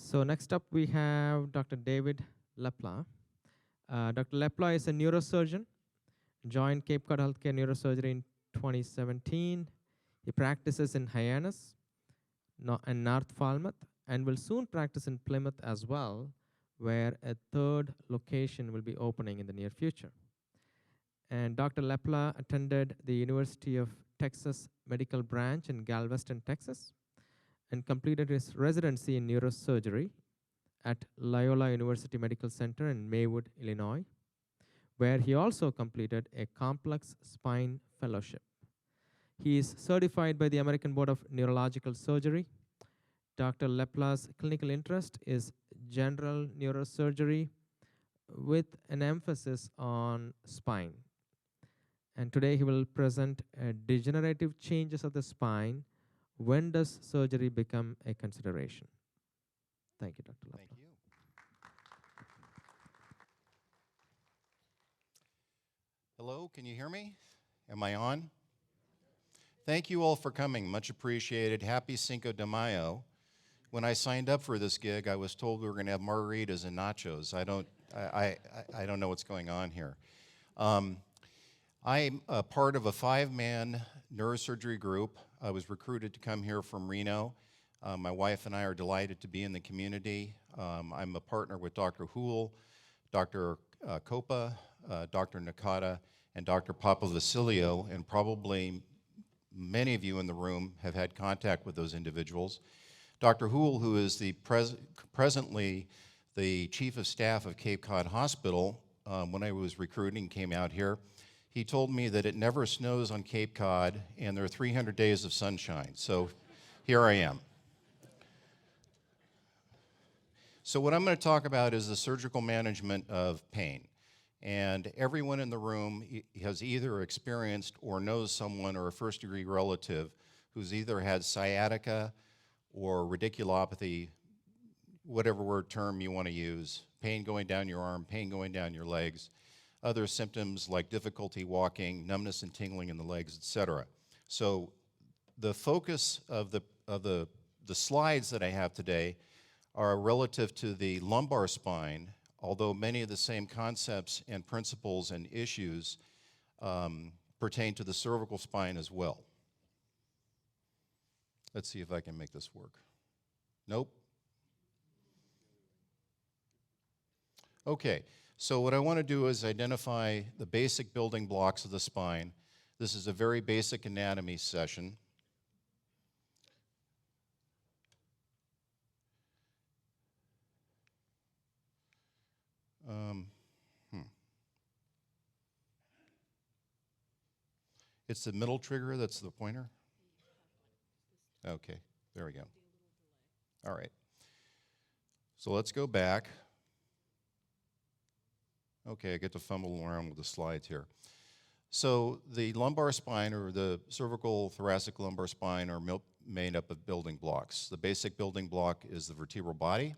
So next up we have Dr. David Leppla. Dr. Leppla is a neurosurgeon, joined Cape Cod Healthcare Neurosurgery in 2017. He practices in Hyannis and North Falmouth and will soon practice in Plymouth as well, where a third location will be opening in the near future. And Dr. Leppla attended the University of Texas Medical Branch in Galveston, Texas, and completed his residency in neurosurgery at Loyola University Medical Center in Maywood, Illinois, where he also completed a complex spine fellowship. He is certified by the American Board of Neurological Surgery. Dr. Leppla's clinical interest is general neurosurgery with an emphasis on spine. And today he will present degenerative changes of the spine. When does surgery become a consideration? Thank you, Dr. Leppla. Thank you. Hello, can you hear me? Am I on? Thank you all for coming, much appreciated. Happy Cinco de Mayo. When I signed up for this gig, I was told we were going to have margaritas and nachos. I don't know what's going on here. I'm a part of a 5-man neurosurgery group. I was recruited to come here from Reno. My wife and I are delighted to be in the community. I'm a partner with Dr. Houle, Dr. Copa, Dr. Nakata, and Dr. Papavasilio, and probably many of you in the room have had contact with those individuals. Dr. Houle, who is presently the Chief of Staff of Cape Cod Hospital, when I was recruiting, came out here, he told me that it never snows on Cape Cod and there are 300 days of sunshine. So here I am. So what I'm going to talk about is the surgical management of pain. And everyone in the room has either experienced or knows someone or a first-degree relative who's either had sciatica or radiculopathy, whatever word term you want to use, pain going down your arm, pain going down your legs, other symptoms like difficulty walking, numbness and tingling in the legs, etc. So the focus of the slides that I have today are relative to the lumbar spine, although many of the same concepts and principles and issues pertain to the cervical spine as well. Let's see if I can make this work. Nope. Okay, so what I want to do is identify the basic building blocks of the spine. This is a very basic anatomy session. It's the middle trigger that's the pointer? Okay, there we go. All right. So let's go back. Okay, I get to fumble around with the slides here. So the lumbar spine, or the cervical thoracic lumbar spine, are made up of building blocks. The basic building block is the vertebral body.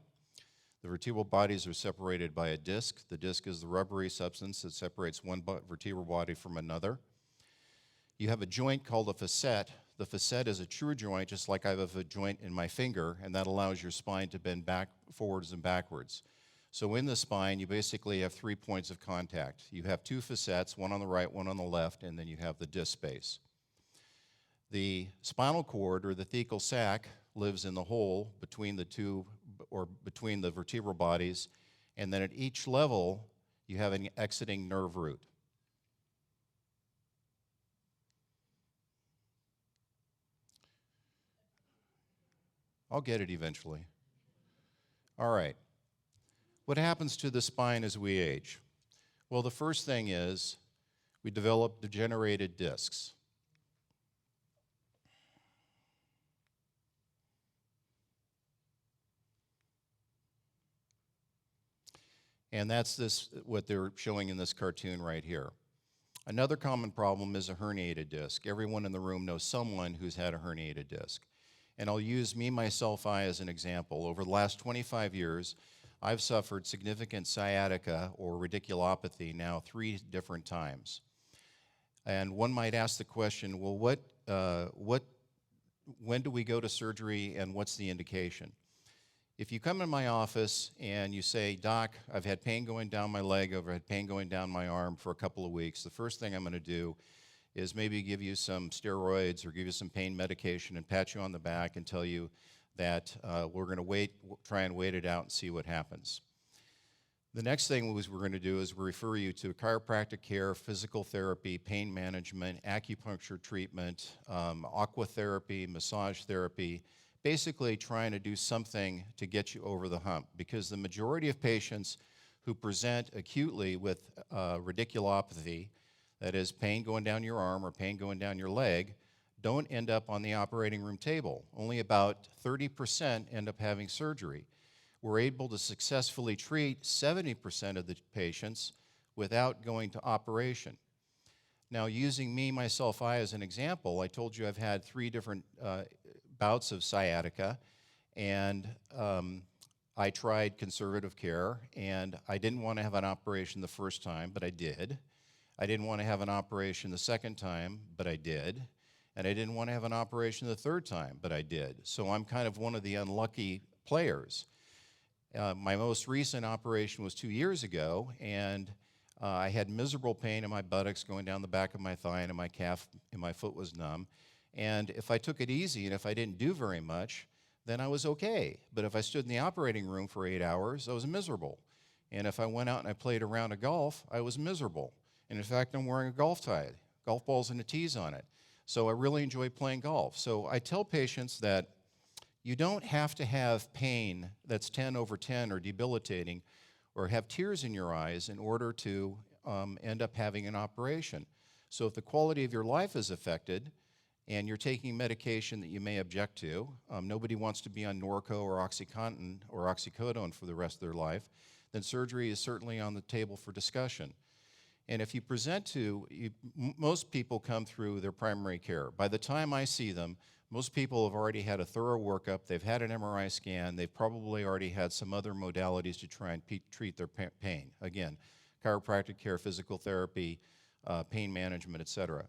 The vertebral bodies are separated by a disc. The disc is the rubbery substance that separates one vertebral body from another. You have a joint called a facet. The facet is a true joint, just like I have a joint in my finger, and that allows your spine to bend back, forwards and backwards. So in the spine, you basically have 3 points of contact. You have 2 facets, one on the right, one on the left, and then you have the disc space. The spinal cord, or the thecal sac, lives in the hole between the two, or between the vertebral bodies, and then at each level, you have an exiting nerve root. I'll get it eventually. All right. What happens to the spine as we age? Well, the first thing is we develop degenerated discs. And that's what they're showing in this cartoon right here. Another common problem is a herniated disc. Everyone in the room knows someone who's had a herniated disc. And I'll use me, myself, I as an example. Over the last 25 years, I've suffered significant sciatica or radiculopathy now 3 different times. And one might ask the question, well, when do we go to surgery and what's the indication? If you come in my office and you say, Doc, I've had pain going down my leg, I've had pain going down my arm for a couple of weeks, the first thing I'm going to do is maybe give you some steroids or give you some pain medication and pat you on the back and tell you that we're going to try and wait it out and see what happens. The next thing we're going to do is refer you to chiropractic care, physical therapy, pain management, acupuncture treatment, aquatherapy, massage therapy, basically trying to do something to get you over the hump, because the majority of patients who present acutely with radiculopathy, that is pain going down your arm or pain going down your leg, don't end up on the operating room table. Only about 30% end up having surgery. We're able to successfully treat 70% of the patients without going to operation. Now, using me, myself, I as an example, I told you I've had 3 different bouts of sciatica, and I tried conservative care, and I didn't want to have an operation the first time, but I did. I didn't want to have an operation the second time, but I did. And I didn't want to have an operation the third time, but I did. So I'm kind of one of the unlucky players. My most recent operation was 2 years ago, and I had miserable pain in my buttocks going down the back of my thigh and in my calf, and my foot was numb. And if I took it easy and if I didn't do very much, then I was okay. But if I stood in the operating room for 8 hours, I was miserable. And if I went out and I played a round of golf, I was miserable. And in fact, I'm wearing a golf tie, golf balls and the tees on it. So I really enjoy playing golf. So I tell patients that you don't have to have pain that's 10/10 or debilitating or have tears in your eyes in order to end up having an operation. So if the quality of your life is affected and you're taking medication that you may object to, nobody wants to be on Norco or OxyContin or oxycodone for the rest of their life, then surgery is certainly on the table for discussion. And if you present to, most people come through their primary care. By the time I see them, most people have already had a thorough workup, they've had an MRI scan, they've probably already had some other modalities to try and treat their pain. Again, chiropractic care, physical therapy, pain management, etc.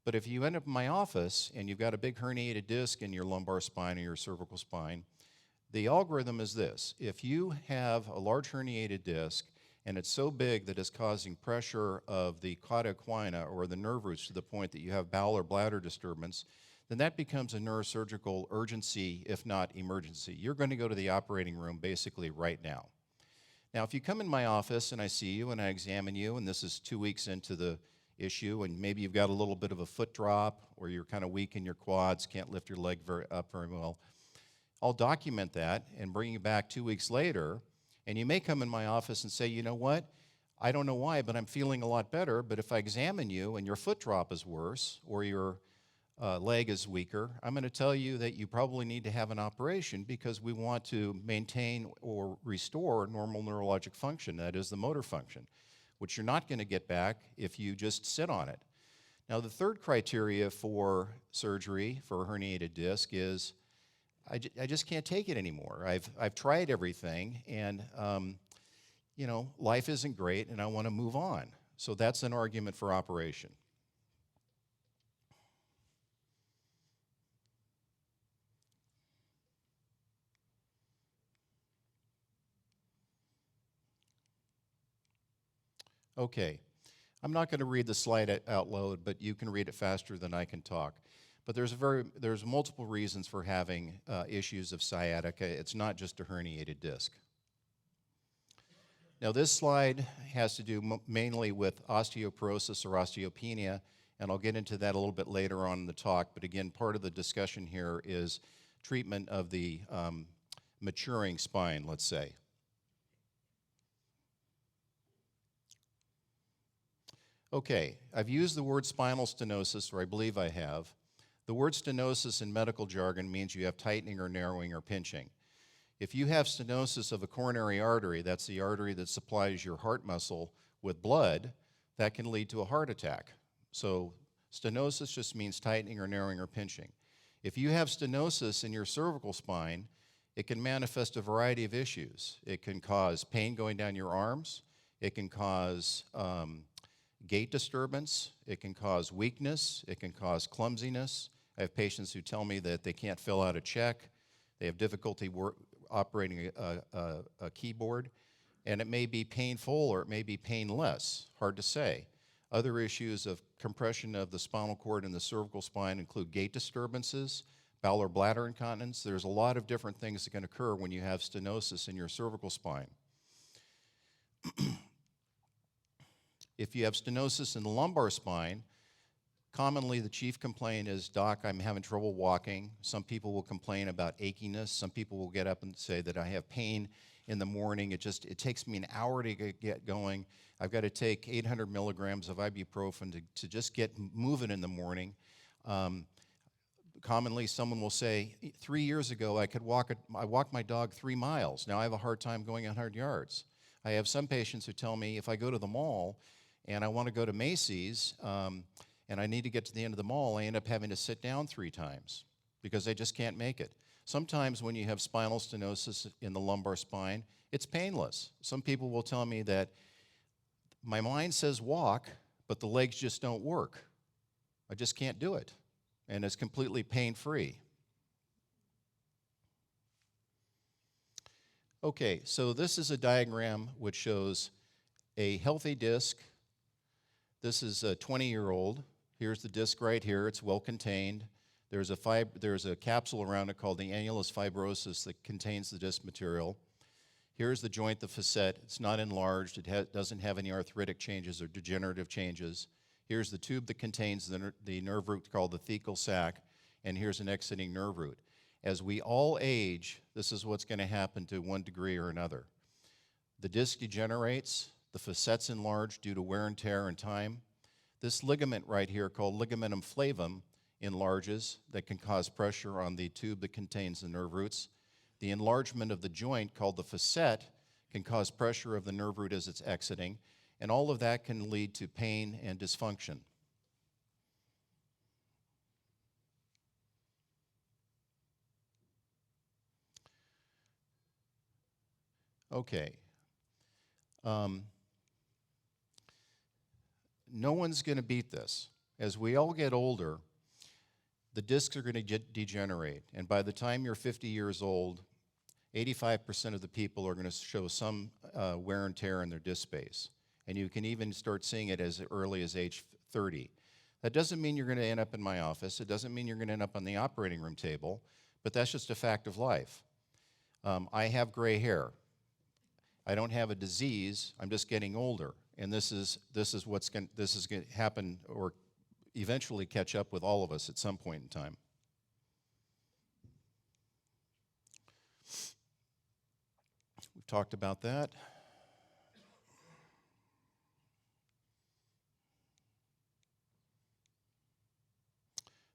But if you end up in my office and you've got a big herniated disc in your lumbar spine or your cervical spine, the algorithm is this. If you have a large herniated disc and it's so big that it's causing pressure of the cauda equina or the nerve roots to the point that you have bowel or bladder disturbance, then that becomes a neurosurgical urgency, if not emergency. You're going to go to the operating room basically right now. Now, if you come in my office and I see you and I examine you, and this is 2 weeks into the issue, and maybe you've got a little bit of a foot drop or you're kind of weak in your quads, can't lift your leg up very well, I'll document that and bring you back 2 weeks later, and you may come in my office and say, you know what, I don't know why, but I'm feeling a lot better, but if I examine you and your foot drop is worse or your leg is weaker, I'm going to tell you that you probably need to have an operation because we want to maintain or restore normal neurologic function, that is the motor function, which you're not going to get back if you just sit on it. Now, the third criteria for surgery for a herniated disc is I just can't take it anymore. I've tried everything, and you know, life isn't great, and I want to move on. So that's an argument for operation. Okay, I'm not going to read the slide out loud, but you can read it faster than I can talk. But there's multiple reasons for having issues of sciatica. It's not just a herniated disc. Now, this slide has to do mainly with osteoporosis or osteopenia, and I'll get into that a little bit later on in the talk. But again, part of the discussion here is treatment of the maturing spine, let's say. Okay, I've used the word spinal stenosis, or I believe I have. The word stenosis in medical jargon means you have tightening or narrowing or pinching. If you have stenosis of a coronary artery, that's the artery that supplies your heart muscle with blood, that can lead to a heart attack. So stenosis just means tightening or narrowing or pinching. If you have stenosis in your cervical spine, it can manifest a variety of issues. It can cause pain going down your arms. It can cause gait disturbance. It can cause weakness. It can cause clumsiness. I have patients who tell me that they can't fill out a check. They have difficulty operating a keyboard, and it may be painful or it may be painless, hard to say. Other issues of compression of the spinal cord and the cervical spine include gait disturbances, bowel or bladder incontinence. There's a lot of different things that can occur when you have stenosis in your cervical spine. If you have stenosis in the lumbar spine, commonly the chief complaint is, "Doc, I'm having trouble walking." Some people will complain about achiness. Some people will get up and say that I have pain in the morning. It takes me an hour to get going. I've got to take 800 milligrams of ibuprofen to just get moving in the morning. Commonly, someone will say, 3 years ago, I walked my dog 3 miles. Now I have a hard time going 100 yards. I have some patients who tell me if I go to the mall and I want to go to Macy's and I need to get to the end of the mall, I end up having to sit down 3 times because I just can't make it. Sometimes when you have spinal stenosis in the lumbar spine, it's painless. Some people will tell me that my mind says walk, but the legs just don't work. I just can't do it. And it's completely pain-free. Okay, so this is a diagram which shows a healthy disc. This is a 20-year-old. Here's the disc right here. It's well contained. There's a capsule around it called the annulus fibrosus that contains the disc material. Here's the joint, the facet. It's not enlarged. It doesn't have any arthritic changes or degenerative changes. Here's the tube that contains the nerve root called the thecal sac, and here's an exiting nerve root. As we all age, this is what's going to happen to one degree or another. The disc degenerates, the facet's enlarged due to wear and tear and time. This ligament right here called ligamentum flavum enlarges that can cause pressure on the tube that contains the nerve roots. The enlargement of the joint called the facet can cause pressure of the nerve root as it's exiting, and all of that can lead to pain and dysfunction. Okay. No one's going to beat this. As we all get older, the discs are going to degenerate, and by the time you're 50 years old, 85% of the people are going to show some wear and tear in their disc space. And you can even start seeing it as early as age 30. That doesn't mean you're going to end up in my office. It doesn't mean you're going to end up on the operating room table, but that's just a fact of life. I have gray hair. I don't have a disease. I'm just getting older, and this is going to happen or eventually catch up with all of us at some point in time. We've talked about that.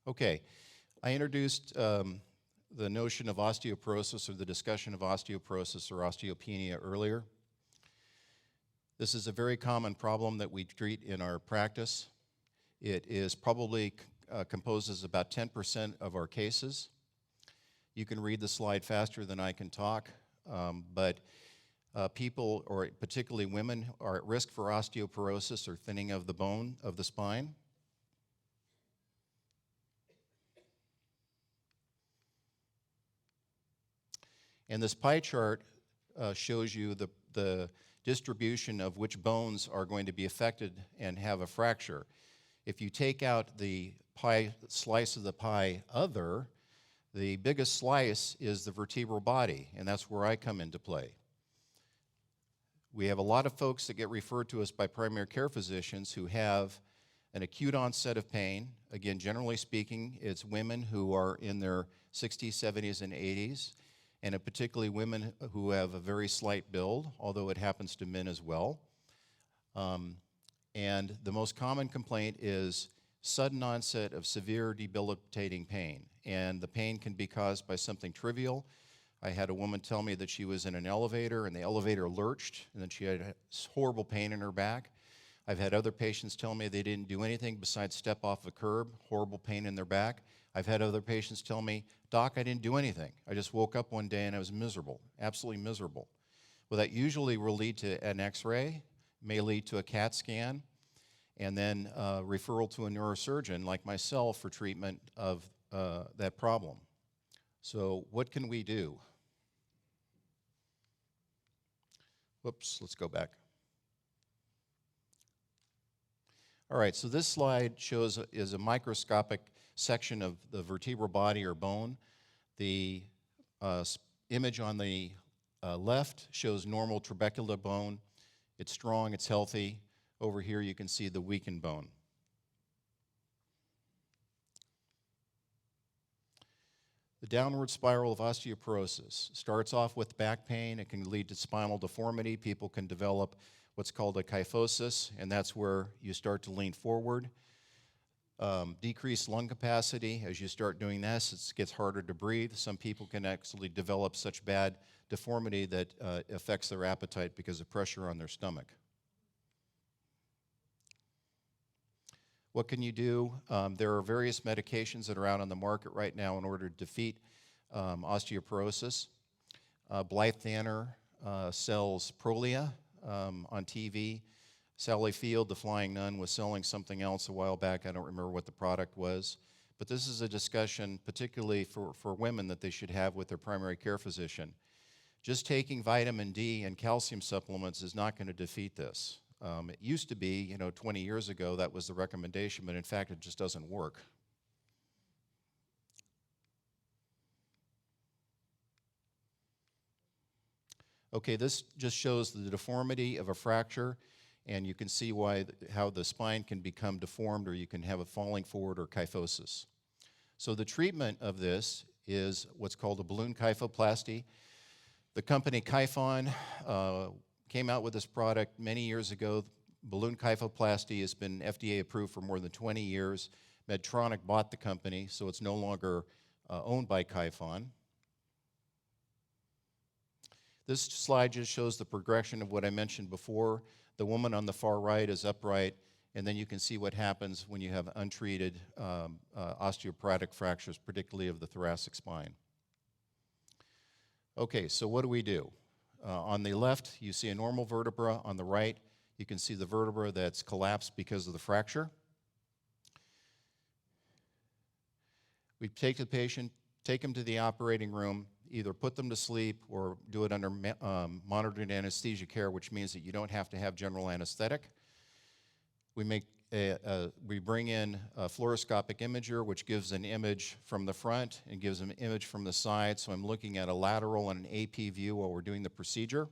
Okay, I introduced the notion of osteoporosis or the discussion of osteoporosis or osteopenia earlier. This is a very common problem that we treat in our practice. It is probably composes about 10% of our cases. You can read the slide faster than I can talk, but people, or particularly women, are at risk for osteoporosis or thinning of the bone of the spine. And this pie chart shows you the distribution of which bones are going to be affected and have a fracture. If you take out the pie slice of the pie other, the biggest slice is the vertebral body, and that's where I come into play. We have a lot of folks that get referred to us by primary care physicians who have an acute onset of pain. Again, generally speaking, it's women who are in their 60s, 70s, and 80s, and particularly women who have a very slight build, although it happens to men as well. And the most common complaint is sudden onset of severe debilitating pain. And the pain can be caused by something trivial. I had a woman tell me that she was in an elevator and the elevator lurched and then she had horrible pain in her back. I've had other patients tell me they didn't do anything besides step off a curb, horrible pain in their back. I've had other patients tell me, "Doc, I didn't do anything. I just woke up one day and I was miserable, absolutely miserable." Well, that usually will lead to an x-ray, may lead to a CAT scan, and then referral to a neurosurgeon like myself for treatment of that problem. So what can we do? Whoops, let's go back. All right, so this slide is a microscopic section of the vertebral body or bone. The image on the left shows normal trabecular bone. It's strong, it's healthy. Over here you can see the weakened bone. The downward spiral of osteoporosis starts off with back pain. It can lead to spinal deformity. People can develop what's called a kyphosis, and that's where you start to lean forward. Decreased lung capacity. As you start doing this, it gets harder to breathe. Some people can actually develop such bad deformity that affects their appetite because of pressure on their stomach. What can you do? There are various medications that are out on the market right now in order to defeat osteoporosis. Blythe Danner sells Prolia on TV. Sally Field, the Flying Nun, was selling something else a while back. I don't remember what the product was. But this is a discussion, particularly for women, that they should have with their primary care physician. Just taking vitamin D and calcium supplements is not going to defeat this. It used to be, 20 years ago, that was the recommendation, but in fact, it just doesn't work. Okay, this just shows the deformity of a fracture, and you can see how the spine can become deformed, or you can have a falling forward or kyphosis. So the treatment of this is what's called a balloon kyphoplasty. The company Kyphon came out with this product many years ago. Balloon kyphoplasty has been FDA approved for more than 20 years. Medtronic bought the company, so it's no longer owned by Kyphon. This slide just shows the progression of what I mentioned before. The woman on the far right is upright, and then you can see what happens when you have untreated osteoporotic fractures, particularly of the thoracic spine. Okay, so what do? On the left, you see a normal vertebra. On the right, you can see the vertebra that's collapsed because of the fracture. We take the patient, take them to the operating room, either put them to sleep or do it under monitored anesthesia care, which means that you don't have to have general anesthetic. We bring in a fluoroscopic imager, which gives an image from the front and gives an image from the side. So I'm looking at a lateral and an AP view while we're doing the procedure.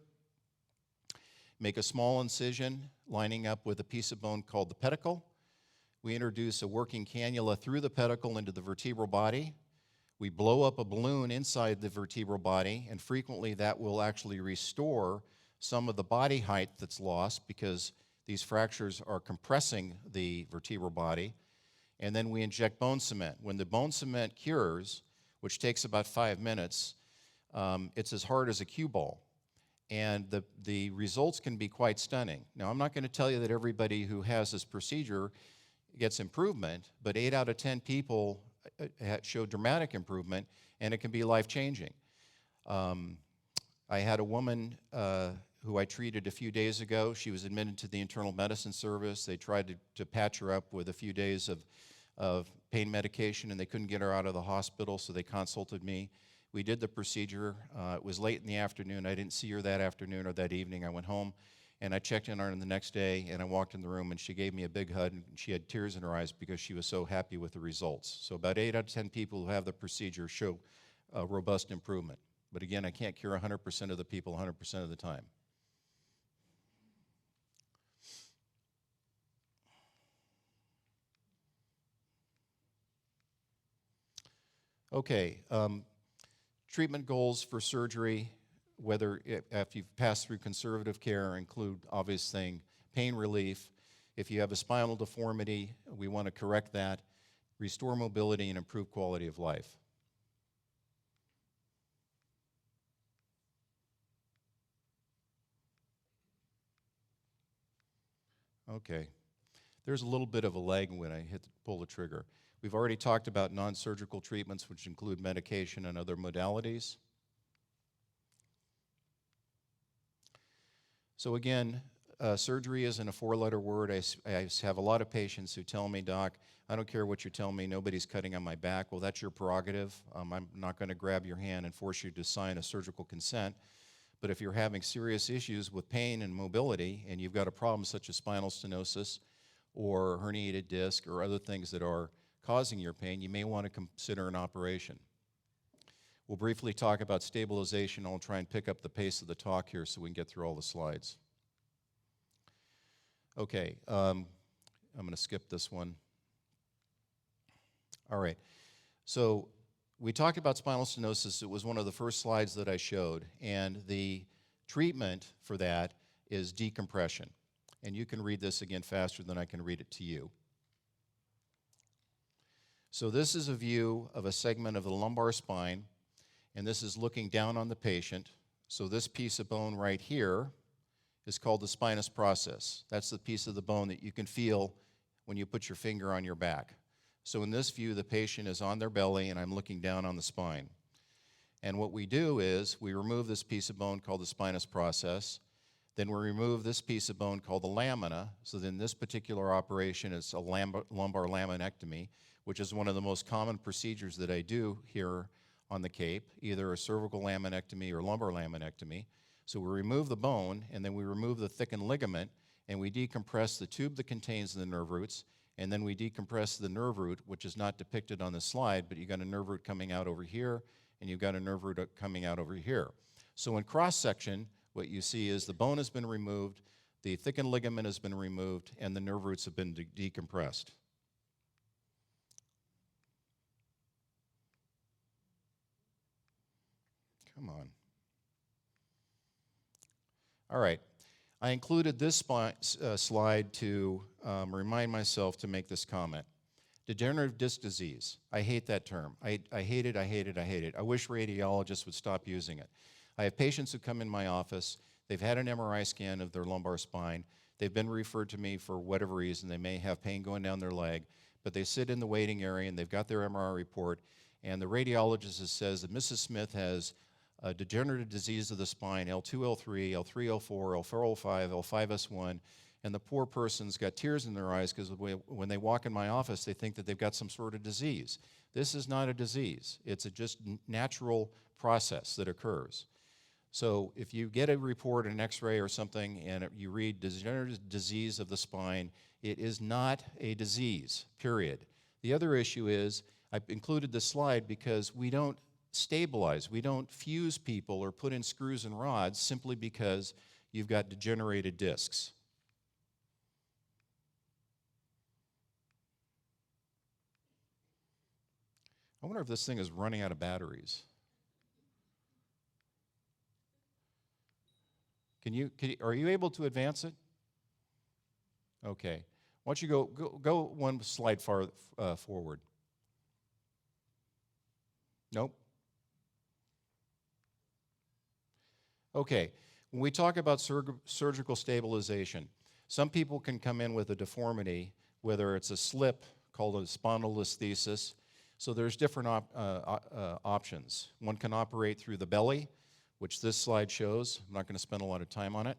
Make a small incision lining up with a piece of bone called the pedicle. We introduce a working cannula through the pedicle into the vertebral body. We blow up a balloon inside the vertebral body, and frequently that will actually restore some of the body height that's lost because these fractures are compressing the vertebral body. And then we inject bone cement. When the bone cement cures, which takes about 5 minutes, it's as hard as a cue ball. And the results can be quite stunning. Now, I'm not going to tell you that everybody who has this procedure gets improvement, but 8 out of 10 people show dramatic improvement, and it can be life-changing. I had a woman who I treated a few days ago. She was admitted to the internal medicine service. They tried to patch her up with a few days of pain medication, and they couldn't get her out of the hospital, so they consulted me. We did the procedure. It was late in the afternoon. I didn't see her that afternoon or that evening. I went home, and I checked in on her the next day, and I walked in the room, and she gave me a big hug, and she had tears in her eyes because she was so happy with the results. So about 8 out of 10 people who have the procedure show robust improvement. But again, I can't cure 100% of the people 100% of the time. Okay, treatment goals for surgery, whether after you've passed through conservative care, include obvious thing, pain relief. If you have a spinal deformity, we want to correct that, restore mobility, and improve quality of life. Okay, there's a little bit of a lag when I pull the trigger. We've already talked about non-surgical treatments, which include medication and other modalities. So again, surgery isn't a 4-letter word. I have a lot of patients who tell me, Doc, I don't care what you're telling me, nobody's cutting on my back. Well, that's your prerogative. I'm not going to grab your hand and force you to sign a surgical consent. But if you're having serious issues with pain and mobility, and you've got a problem such as spinal stenosis or herniated disc or other things that are causing your pain, you may want to consider an operation. We'll briefly talk about stabilization. I'll try and pick up the pace of the talk here so we can get through all the slides. Okay, I'm going to skip this one. All right, so we talked about spinal stenosis. It was one of the first slides that I showed, and the treatment for that is decompression. And you can read this again faster than I can read it to you. So this is a view of a segment of the lumbar spine, and this is looking down on the patient. So this piece of bone right here is called the spinous process. That's the piece of the bone that you can feel when you put your finger on your back. So in this view, the patient is on their belly, and I'm looking down on the spine. And what we do is we remove this piece of bone called the spinous process. Then we remove this piece of bone called the lamina. So then this particular operation is a lumbar laminectomy, which is one of the most common procedures that I do here on the Cape, either a cervical laminectomy or lumbar laminectomy. So we remove the bone, and then we remove the thickened ligament, and we decompress the tube that contains the nerve roots, and then we decompress the nerve root, which is not depicted on the slide, but you've got a nerve root coming out over here, and you've got a nerve root coming out over here. So in cross-section, what you see is the bone has been removed, the thickened ligament has been removed, and the nerve roots have been decompressed. Come on. All right. I included this slide to remind myself to make this comment. Degenerative disc disease. I hate that term. I hate it, I hate it, I hate it. I wish radiologists would stop using it. I have patients who come in my office. They've had an MRI scan of their lumbar spine. They've been referred to me for whatever reason. They may have pain going down their leg, but they sit in the waiting area and they've got their MRI report, and the radiologist says that Mrs. Smith has a degenerative disease of the spine, L2, L3, L3, L4, L4, L5, L5S1, and the poor person's got tears in their eyes because when they walk in my office, they think that they've got some sort of disease. This is not a disease. It's a just natural process that occurs. So if you get a report, an x-ray or something, and you read degenerative disease of the spine, it is not a disease, period. The other issue is, I included this slide because we don't stabilize. We don't fuse people or put in screws and rods simply because you've got degenerated discs. I wonder if this thing is running out of batteries. Are you able to advance it? Okay. Why don't you go one slide forward? Nope. Okay, when we talk about surgical stabilization, some people can come in with a deformity, whether it's a slip called a spondylolisthesis. So there's different options. One can operate through the belly, which this slide shows. I'm not going to spend a lot of time on it.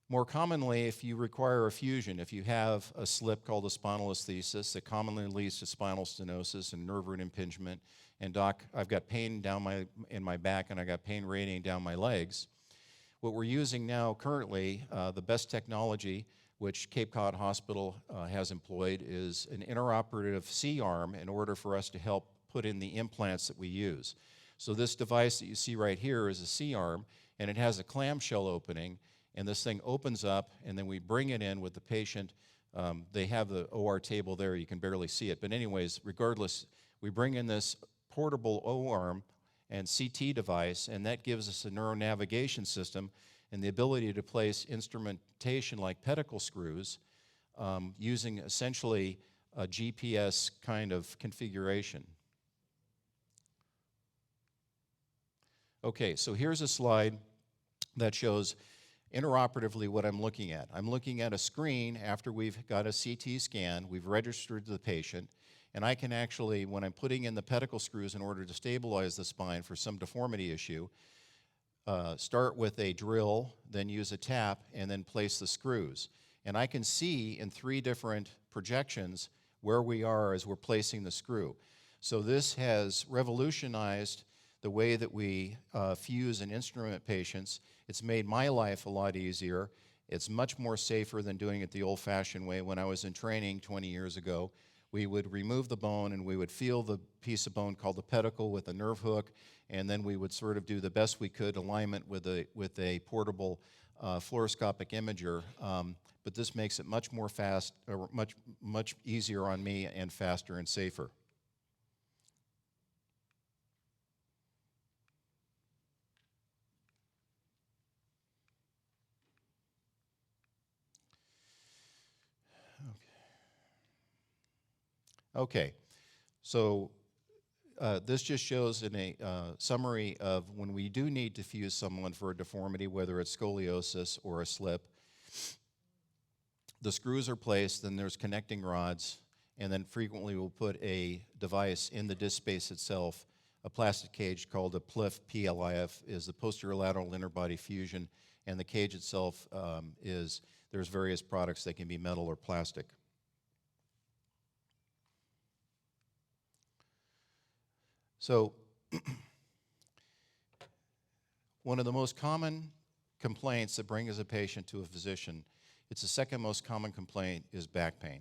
More commonly, if you require a fusion, if you have a slip called a spondylolisthesis that commonly leads to spinal stenosis and nerve root impingement, and doc, I've got pain in my back and I got pain radiating down my legs. What we're using now currently, the best technology, which Cape Cod Hospital has employed, is an intraoperative C-arm in order for us to help put in the implants that we use. So this device that you see right here is a C-arm, and it has a clamshell opening, and this thing opens up, and then we bring it in with the patient. They have the OR table there. You can barely see it. But anyways, regardless, we bring in this portable O-arm and CT device, and that gives us a neuronavigation system and the ability to place instrumentation like pedicle screws using essentially a GPS kind of configuration. Okay, so here's a slide that shows intraoperatively what I'm looking at. I'm looking at a screen after we've got a CT scan, we've registered the patient, and I can actually, when I'm putting in the pedicle screws in order to stabilize the spine for some deformity issue, start with a drill, then use a tap, and then place the screws. And I can see in 3 different projections where we are as we're placing the screw. So this has revolutionized the way that we fuse and instrument patients. It's made my life a lot easier. It's much more safer than doing it the old-fashioned way. When I was in training 20 years ago, we would remove the bone and we would feel the piece of bone called the pedicle with a nerve hook, and then we would sort of do the best we could alignment with a portable fluoroscopic imager. But this makes it much more fast, or much easier on me, and faster and safer. Okay, so this just shows in a summary of when we do need to fuse someone for a deformity, whether it's scoliosis or a slip. The screws are placed, then there's connecting rods, and then frequently we'll put a device in the disc space itself. A plastic cage called a PLIF, P-L-I-F, is the posterior lateral interbody fusion, and the cage itself there's various products that can be metal or plastic. So one of the most common complaints that brings a patient to a physician, it's the second most common complaint, is back pain.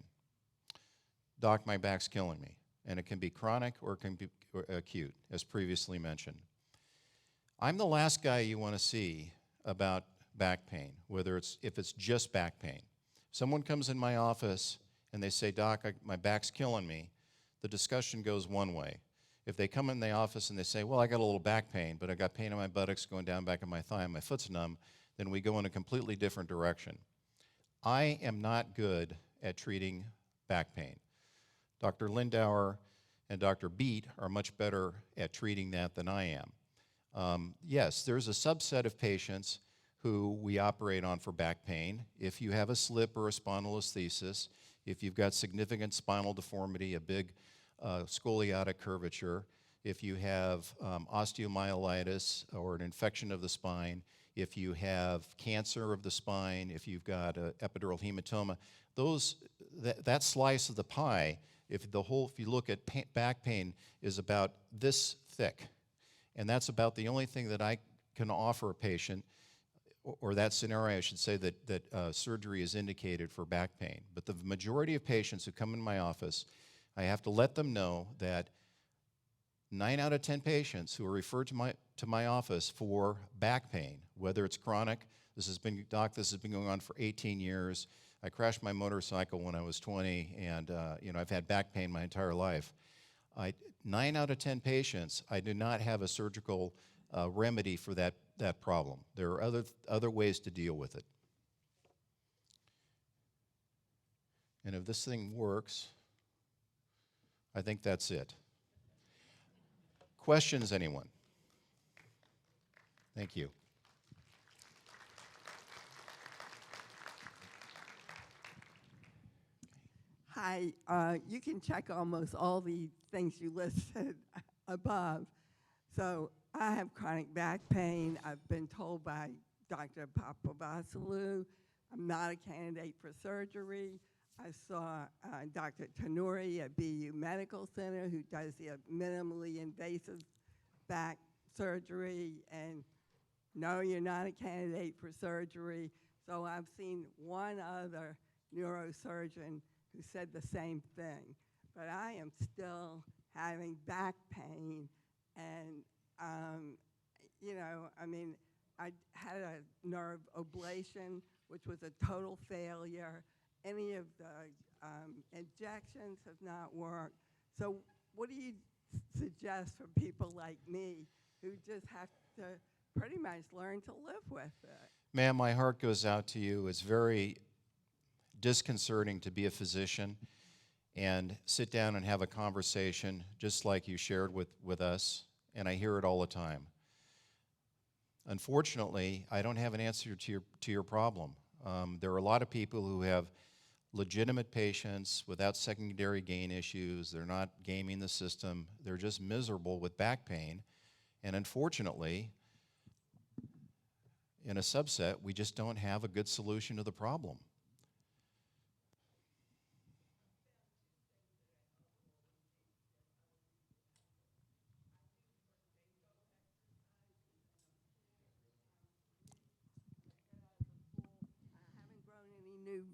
Doc, my back's killing me. And it can be chronic or it can be acute, as previously mentioned. I'm the last guy you want to see about back pain, if it's just back pain. Someone comes in my office and they say, Doc, my back's killing me, the discussion goes one way. If they come in the office and they say, well, I got a little back pain, but I got pain in my buttocks going down back of my thigh and my foot's numb, then we go in a completely different direction. I am not good at treating back pain. Dr. Lindauer and Dr. Beat are much better at treating that than I am. Yes, there's a subset of patients who we operate on for back pain. If you have a slip or a spondylolisthesis, if you've got significant spinal deformity, a big scoliotic curvature, if you have osteomyelitis or an infection of the spine, if you have cancer of the spine, if you've got epidural hematoma, that slice of the pie, if you look at back pain, is about this thick. And that's about the only thing that I can offer a patient, or that scenario, I should say, that surgery is indicated for back pain. But the majority of patients who come in my office, I have to let them know that 9 out of 10 patients who are referred to my office for back pain, whether it's chronic, Doc, this has been going on for 18 years. I crashed my motorcycle when I was 20, and I've had back pain my entire life. 9 out of 10 patients, I do not have a surgical remedy for that problem. There are other ways to deal with it. And if this thing works, I think that's it. Questions, anyone? Thank you. Hi, you can check almost all the things you listed above. So I have chronic back pain. I've been told by Dr. Papavasalou I'm not a candidate for surgery. I saw Dr. Tanuri at BU Medical Center, who does the minimally invasive back surgery, and no, you're not a candidate for surgery. So I've seen one other neurosurgeon who said the same thing. But I am still having back pain, and I had a nerve ablation, which was a total failure. Any of the injections have not worked. So what do you suggest for people like me who just have to pretty much learn to live with it? Ma'am, my heart goes out to you. It's very disconcerting to be a physician and sit down and have a conversation just like you shared with us, and I hear it all the time. Unfortunately, I don't have an answer to your problem. There are a lot of people who have legitimate patients without secondary gain issues. They're not gaming the system. They're just miserable with back pain. And unfortunately, in a subset, we just don't have a good solution to the problem.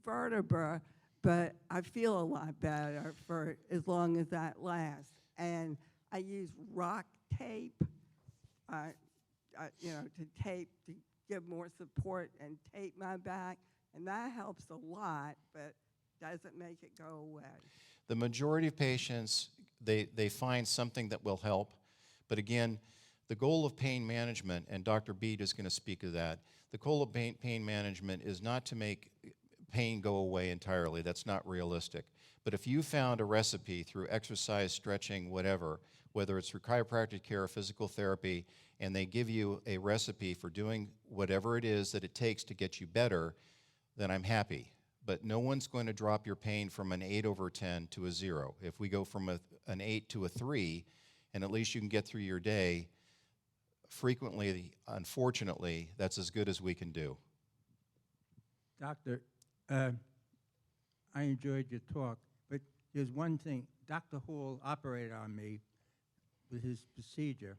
vertebra, but I feel a lot better for as long as that lasts. And I use rock tape, to tape to give more support and tape my back, and that helps a lot, but doesn't make it go away. The majority of patients, they find something that will help, but again, the goal of pain management, and Dr. Beat is going to speak of that, the goal of pain management is not to make pain go away entirely. That's not realistic. But if you found a recipe through exercise, stretching, whatever, whether it's through chiropractic care or physical therapy, and they give you a recipe for doing whatever it is that it takes to get you better, then I'm happy. But no one's going to drop your pain from an 8/10 to a 0. If we go from an 8 to a 3, and at least you can get through your day, frequently, unfortunately, that's as good as we can do. Doctor, I enjoyed your talk, but there's one thing. Dr. Hall operated on me with his procedure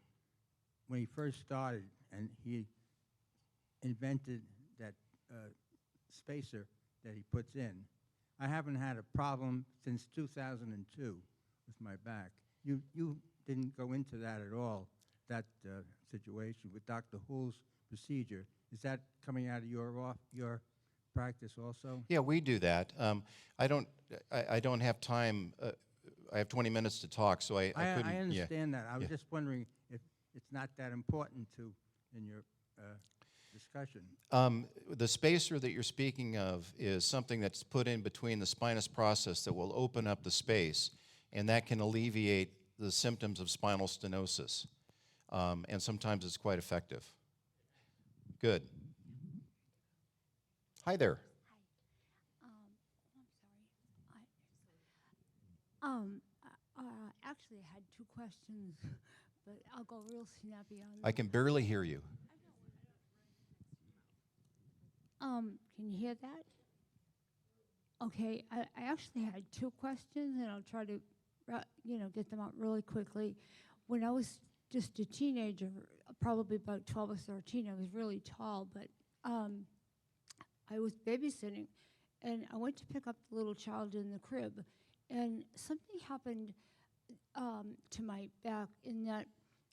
when he first started, and he invented that spacer that he puts in. I haven't had a problem since 2002 with my back. You didn't go into that at all, that situation with Dr. Hall's procedure. Is that coming out of your practice also? Yeah, we do that. I don't have time. I have 20 minutes to talk, so I couldn't. I understand that. I was Yeah. just wondering if it's not that important in your discussion. The spacer that you're speaking of is something that's put in between the spinous process that will open up the space, and that can alleviate the symptoms of spinal stenosis. And sometimes it's quite effective. Good. Hi there. Actually, I had two questions, but I'll go real snappy on them. I can barely hear you. Can you hear that? Okay, I actually had two questions, and I'll try to, get them out really quickly. When I was just a teenager, probably about 12 or 13, I was really tall, but I was babysitting, and I went to pick up the little child in the crib, and something happened to my back in that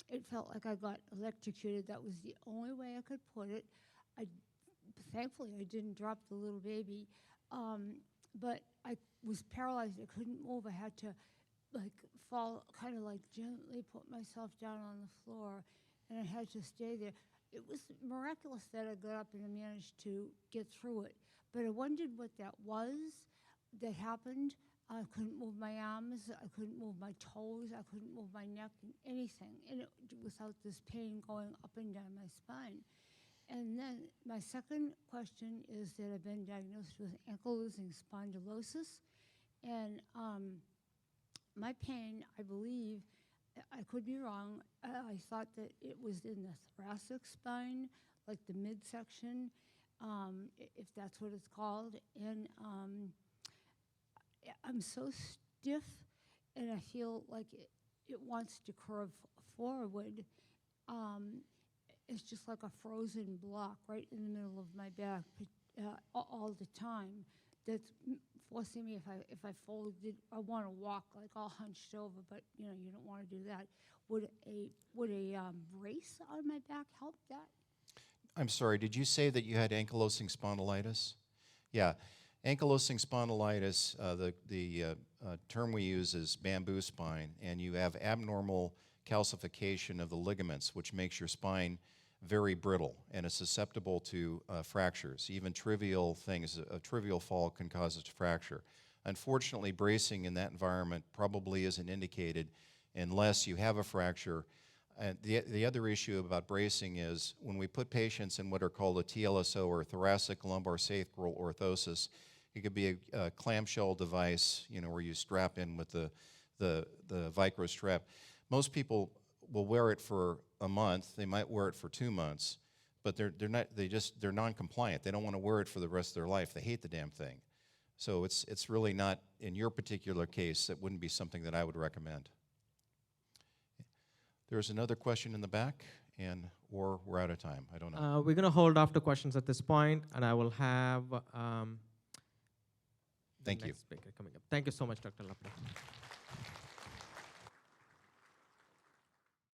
it felt like I got electrocuted. That was the only way I could put it. Thankfully, I didn't drop the little baby, but I was paralyzed. I couldn't move. I had to fall, kind of gently put myself down on the floor, and I had to stay there. It was miraculous that I got up and I managed to get through it, but I wondered what that was that happened. I couldn't move my arms, I couldn't move my toes, I couldn't move my neck, anything, and without this pain going up and down my spine. And then my second question is that I've been diagnosed with ankylosing spondylosis, and my pain, I believe, I could be wrong, I thought that it was in the thoracic spine, like the midsection, if that's what it's called, and I'm so stiff, and I feel like it wants to curve forward. It's just like a frozen block right in the middle of my back all the time. That's forcing me, if I folded, I want to walk all hunched over, but you don't want to do that. Would a brace on my back help that? I'm sorry, did you say that you had ankylosing spondylitis? Yeah, ankylosing spondylitis, the term we use is bamboo spine, and you have abnormal calcification of the ligaments, which makes your spine very brittle and is susceptible to fractures. Even trivial things, a trivial fall can cause it to fracture. Unfortunately, bracing in that environment probably isn't indicated unless you have a fracture. And the other issue about bracing is when we put patients in what are called a TLSO, or thoracic lumbar sacral orthosis, it could be a clamshell device, where you strap in with the Vicro strap. Most people will wear it for a month. They might wear it for 2 months, but they're non-compliant. They don't want to wear it for the rest of their life. They hate the damn thing. So it's really not, in your particular case, it wouldn't be something that I would recommend. There's another question in the back, or we're out of time. I don't know. We're going to hold off the questions at this point, and I will have the Thank you. next speaker coming up. Thank you so much, Dr. Leppla.